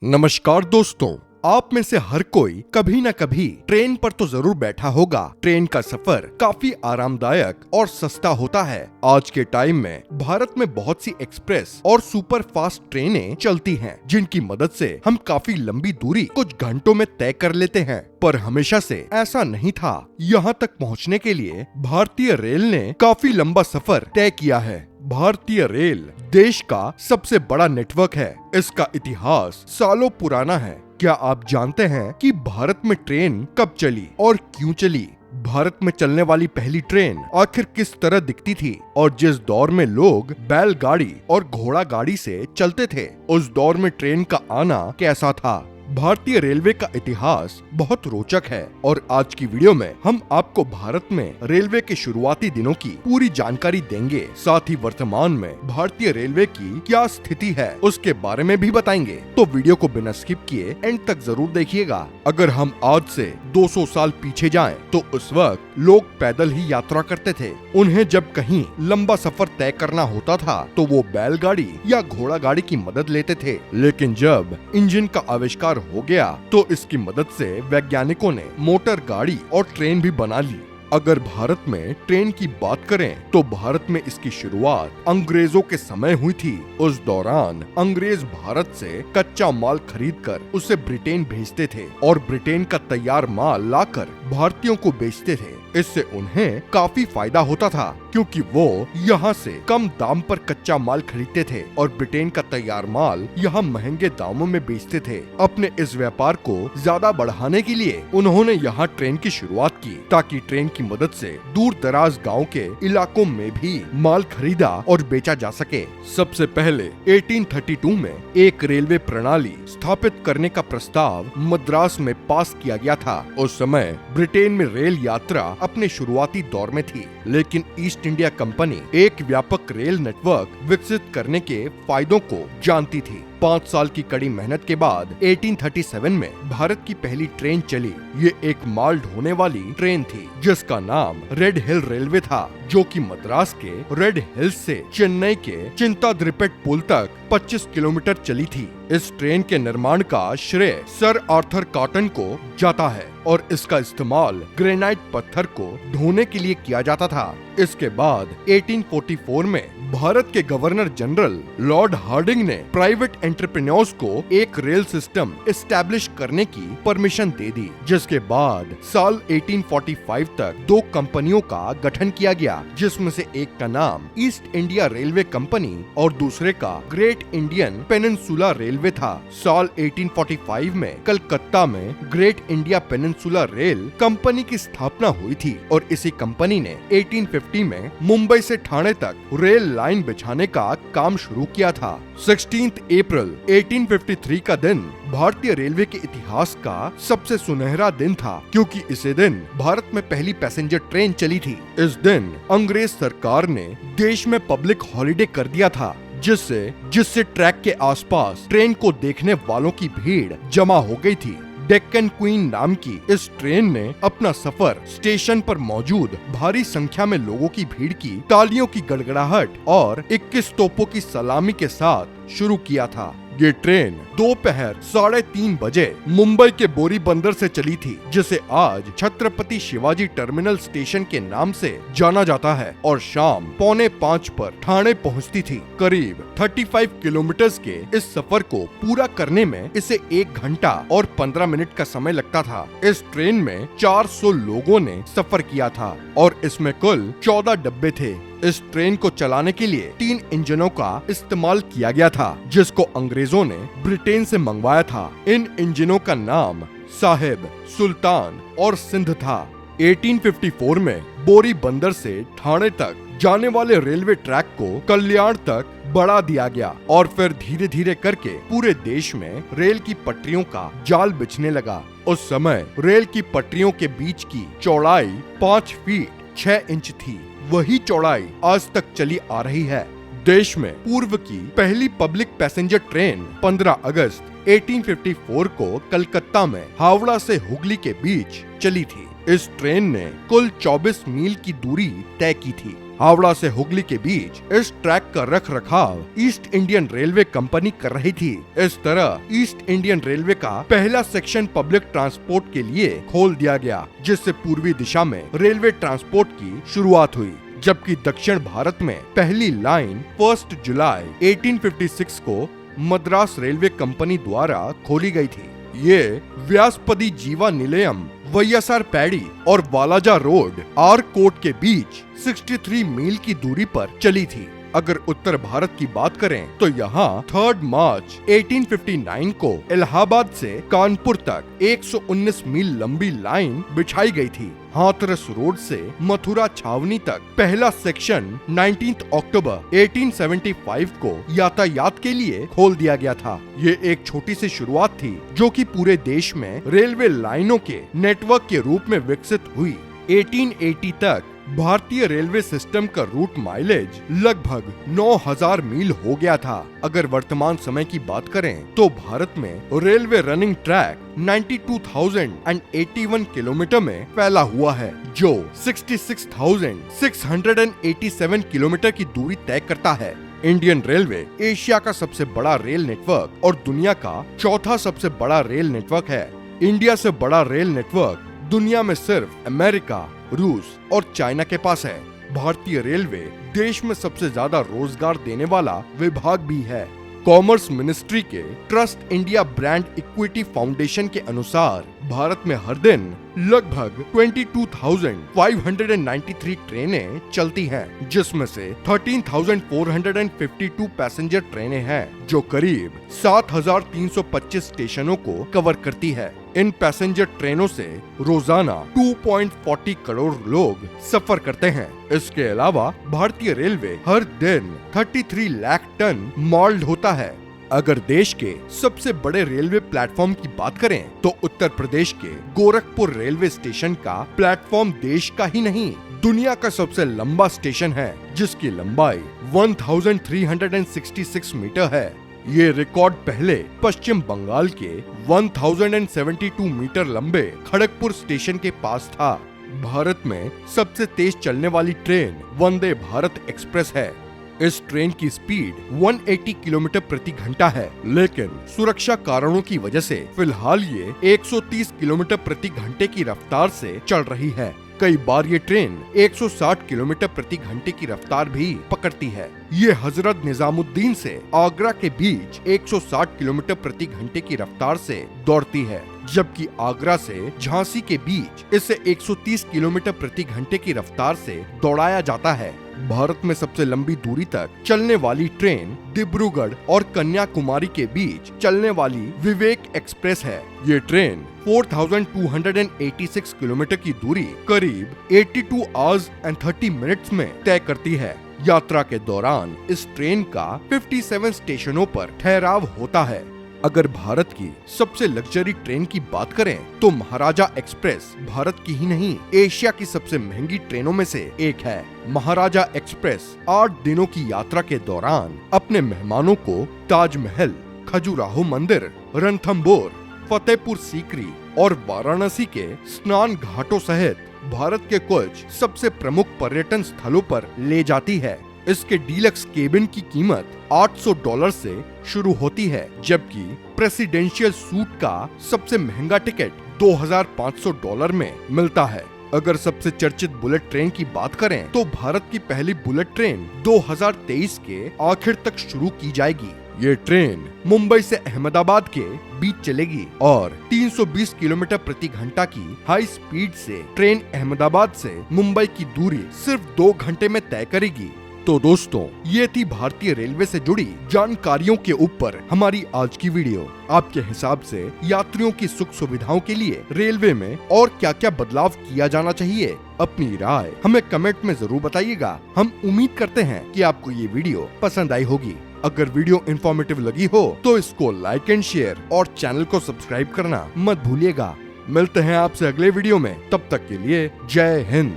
नमस्कार दोस्तों, आप में से हर कोई कभी न कभी ट्रेन पर तो जरूर बैठा होगा। ट्रेन का सफर काफी आरामदायक और सस्ता होता है। आज के टाइम में भारत में बहुत सी एक्सप्रेस और सुपर फास्ट ट्रेनें चलती हैं, जिनकी मदद से हम काफी लंबी दूरी कुछ घंटों में तय कर लेते हैं। पर हमेशा से ऐसा नहीं था। यहाँ तक पहुँचने के लिए भारतीय रेल ने काफी लंबा सफर तय किया है। भारतीय रेल देश का सबसे बड़ा नेटवर्क है। इसका इतिहास सालों पुराना है। क्या आप जानते हैं कि भारत में ट्रेन कब चली और क्यों चली? भारत में चलने वाली पहली ट्रेन आखिर किस तरह दिखती थी और जिस दौर में लोग बैलगाड़ी और घोड़ा गाड़ी से चलते थे, उस दौर में ट्रेन का आना कैसा था? भारतीय रेलवे का इतिहास बहुत रोचक है और आज की वीडियो में हम आपको भारत में रेलवे के शुरुआती दिनों की पूरी जानकारी देंगे। साथ ही वर्तमान में भारतीय रेलवे की क्या स्थिति है उसके बारे में भी बताएंगे। तो वीडियो को बिना स्किप किए एंड तक जरूर देखिएगा। अगर हम आज से 200 साल पीछे जाएं, तो उस वक्त लोग पैदल ही यात्रा करते थे। उन्हें जब कहीं लंबा सफर तय करना होता था तो वो बैलगाड़ी या घोड़ा गाड़ी की मदद लेते थे। लेकिन जब इंजन का आविष्कार हो गया तो इसकी मदद से वैज्ञानिकों ने मोटर गाड़ी और ट्रेन भी बना ली। अगर भारत में ट्रेन की बात करें तो भारत में इसकी शुरुआत अंग्रेजों के समय हुई थी। उस दौरान अंग्रेज भारत से कच्चा माल खरीदकर उसे ब्रिटेन भेजते थे और ब्रिटेन का तैयार माल लाकर भारतीयों को बेचते थे। इससे उन्हें काफी फायदा होता था, क्योंकि वो यहाँ से कम दाम पर कच्चा माल खरीदते थे और ब्रिटेन का तैयार माल यहाँ महंगे दामों में बेचते थे। अपने इस व्यापार को ज्यादा बढ़ाने के लिए उन्होंने यहाँ ट्रेन की शुरुआत की, ताकि ट्रेन की मदद से दूर दराज गाँव के इलाकों में भी माल खरीदा और बेचा जा सके। सबसे पहले 1832 में एक रेलवे प्रणाली स्थापित करने का प्रस्ताव मद्रास में पास किया गया था। उस समय ब्रिटेन में रेल यात्रा अपने शुरुआती दौर में थी, लेकिन ईस्ट इंडिया कंपनी एक व्यापक रेल नेटवर्क विकसित करने के फायदों को जानती थी। 5 साल की कड़ी मेहनत के बाद 1837 में भारत की पहली ट्रेन चली। ये एक माल ढोने वाली ट्रेन थी जिसका नाम रेड हिल रेलवे था, जो कि मद्रास के रेड हिल्स से चेन्नई के चिंताद्रिपेट पुल तक 25 किलोमीटर चली थी। इस ट्रेन के निर्माण का श्रेय सर आर्थर कॉटन को जाता है और इसका इस्तेमाल ग्रेनाइट पत्थर को ढोने के लिए किया जाता था। इसके बाद 1844 में भारत के गवर्नर जनरल लॉर्ड हार्डिंग ने प्राइवेट एंटरप्रेन्योर्स को एक रेल सिस्टम एस्टैब्लिश करने की परमिशन दे दी, जिसके बाद साल 1845 तक 2 कंपनियों का गठन किया गया, जिसमें से एक का नाम ईस्ट इंडिया रेलवे कंपनी और दूसरे का ग्रेट इंडियन पेनिनसुला रेलवे था। साल 1845 में कलकत्ता में great India peninsula rail company की स्थापना हुई थी और इसी कंपनी ने 1850 में मुंबई से ठाणे तक रेल लाइन बिछाने का काम शुरू किया था। 16 अप्रैल 1853 का दिन भारतीय रेलवे के इतिहास का सबसे सुनहरा दिन था, क्योंकि इसी दिन भारत में पहली पैसेंजर ट्रेन चली थी। इस दिन अंग्रेज सरकार ने देश में पब्लिक हॉलिडे कर दिया था, जिससे ट्रैक के आसपास ट्रेन को देखने वालों की भीड़ जमा हो गई थी। डेक्कन क्वीन नाम की इस ट्रेन ने अपना सफर स्टेशन पर मौजूद भारी संख्या में लोगों की भीड़ की तालियों की गड़गड़ाहट और 21 तोपों की सलामी के साथ शुरू किया था। ये ट्रेन दोपहर 3:30 बजे मुंबई के बोरी बंदर से चली थी, जिसे आज छत्रपति शिवाजी टर्मिनल स्टेशन के नाम से जाना जाता है, और शाम 4:45 पर ठाणे पहुंचती थी। करीब 35 किलोमीटर के इस सफर को पूरा करने में इसे 1 घंटा और 15 मिनट का समय लगता था। इस ट्रेन में 400 लोगों ने सफर किया था और इसमें कुल 14 डब्बे थे। इस ट्रेन को चलाने के लिए 3 इंजनों का इस्तेमाल किया गया था, जिसको अंग्रेजों ने ब्रिटेन से मंगवाया था। इन इंजनों का नाम साहिब, सुल्तान और सिंध था। 1854 में बोरी बंदर से ठाणे तक जाने वाले रेलवे ट्रैक को कल्याण तक बढ़ा दिया गया और फिर धीरे धीरे करके पूरे देश में रेल की पटरियों का जाल बिछने लगा। उस समय रेल की पटरियों के बीच की चौड़ाई 5 फीट 6 इंच थी। वही चौड़ाई आज तक चली आ रही है। देश में पूर्व की पहली पब्लिक पैसेंजर ट्रेन 15 अगस्त 1854 को कलकत्ता में हावड़ा से हुगली के बीच चली थी। इस ट्रेन ने कुल 24 मील की दूरी तय की थी। हावड़ा से हुगली के बीच इस ट्रैक का रख रखाव ईस्ट इंडियन रेलवे कंपनी कर रही थी। इस तरह ईस्ट इंडियन रेलवे का पहला सेक्शन पब्लिक ट्रांसपोर्ट के लिए खोल दिया गया, जिससे पूर्वी दिशा में रेलवे ट्रांसपोर्ट की शुरुआत हुई, जबकि दक्षिण भारत में पहली लाइन 1 जुलाई 1856 को मद्रास रेलवे कंपनी द्वारा खोली गई थी। ये व्यासपदी जीवा निलयम, वैयासार पैडी और वालाजा रोड आरकोट के बीच 63 मील की दूरी पर चली थी। अगर उत्तर भारत की बात करें तो यहाँ 3 मार्च 1859 को इलाहाबाद से कानपुर तक 119 मील लंबी लाइन बिछाई गई थी। हाथरस रोड से मथुरा छावनी तक पहला सेक्शन 19 अक्टूबर 1875 को यातायात के लिए खोल दिया गया था। ये एक छोटी सी शुरुआत थी जो कि पूरे देश में रेलवे लाइनों के नेटवर्क के रूप में विकसित हुई। 1880 तक भारतीय रेलवे सिस्टम का रूट माइलेज लगभग 9000 मील हो गया था। अगर वर्तमान समय की बात करें तो भारत में रेलवे रनिंग ट्रैक 92,081 किलोमीटर में फैला हुआ है, जो 66,687 किलोमीटर की दूरी तय करता है। इंडियन रेलवे एशिया का सबसे बड़ा रेल नेटवर्क और दुनिया का चौथा सबसे बड़ा रेल नेटवर्क है। इंडिया से बड़ा रेल नेटवर्क दुनिया में सिर्फ अमेरिका, रूस और चाइना के पास है। भारतीय रेलवे देश में सबसे ज्यादा रोजगार देने वाला विभाग भी है। कॉमर्स मिनिस्ट्री के trust India brand equity foundation के अनुसार भारत में हर दिन लगभग 22,593 ट्रेनें चलती हैं, जिसमें से 13,452 पैसेंजर ट्रेनें हैं, जो करीब 7,325 स्टेशनों को कवर करती है। इन पैसेंजर ट्रेनों से रोजाना 2.40 करोड़ लोग सफर करते हैं। इसके अलावा भारतीय रेलवे हर दिन 33 लाख टन माल ढोता है। अगर देश के सबसे बड़े रेलवे प्लेटफॉर्म की बात करें तो उत्तर प्रदेश के गोरखपुर रेलवे स्टेशन का प्लेटफॉर्म देश का ही नहीं, दुनिया का सबसे लंबा स्टेशन है, जिसकी लंबाई 1366 मीटर है। ये रिकॉर्ड पहले पश्चिम बंगाल के 1072 मीटर लंबे खड़गपुर स्टेशन के पास था। भारत में सबसे तेज चलने वाली ट्रेन वंदे भारत एक्सप्रेस है। इस ट्रेन की स्पीड 180 किलोमीटर प्रति घंटा है, लेकिन सुरक्षा कारणों की वजह से फिलहाल ये 130 किलोमीटर प्रति घंटे की रफ्तार से चल रही है। कई बार ये ट्रेन 160 किलोमीटर प्रति घंटे की रफ्तार भी पकड़ती है। ये हजरत निजामुद्दीन से आगरा के बीच 160 किलोमीटर प्रति घंटे की रफ्तार से दौड़ती है, जबकि आगरा से झांसी के बीच इसे 130 किलोमीटर प्रति घंटे की रफ्तार से दौड़ाया जाता है। भारत में सबसे लंबी दूरी तक चलने वाली ट्रेन डिब्रूगढ़ और कन्याकुमारी के बीच चलने वाली विवेक एक्सप्रेस है। ये ट्रेन 4286 किलोमीटर की दूरी करीब 82 आवर्स एंड 30 मिनट्स में तय करती है। यात्रा के दौरान इस ट्रेन का 57 स्टेशनों पर ठहराव होता है। अगर भारत की सबसे लग्जरी ट्रेन की बात करें तो महाराजा एक्सप्रेस भारत की ही नहीं, एशिया की सबसे महंगी ट्रेनों में से एक है। महाराजा एक्सप्रेस 8 दिनों की यात्रा के दौरान अपने मेहमानों को ताजमहल, खजुराहो मंदिर, रणथंबोर, फतेहपुर सीकरी और वाराणसी के स्नान घाटों सहित भारत के कुछ सबसे प्रमुख पर्यटन स्थलों पर ले जाती है। इसके डीलक्स केबिन की कीमत $800 से शुरू होती है, जबकि प्रेसिडेंशियल सूट का सबसे महंगा टिकट $2500 में मिलता है। अगर सबसे चर्चित बुलेट ट्रेन की बात करें तो भारत की पहली बुलेट ट्रेन 2023 के आखिर तक शुरू की जाएगी। ये ट्रेन मुंबई से अहमदाबाद के बीच चलेगी और 320 किलोमीटर प्रति घंटा की हाई स्पीड से ट्रेन अहमदाबाद से मुंबई की दूरी सिर्फ 2 घंटे में तय करेगी। तो दोस्तों, ये थी भारतीय रेलवे से जुड़ी जानकारियों के ऊपर हमारी आज की वीडियो। आपके हिसाब से यात्रियों की सुख सुविधाओं के लिए रेलवे में और क्या क्या बदलाव किया जाना चाहिए, अपनी राय हमें कमेंट में जरूर बताइएगा। हम उम्मीद करते हैं कि आपको ये वीडियो पसंद आई होगी। अगर वीडियो इन्फॉर्मेटिव लगी हो तो इसको लाइक एंड शेयर और चैनल को सब्सक्राइब करना मत भूलिएगा। मिलते हैं आपसे अगले वीडियो में, तब तक के लिए जय हिंद।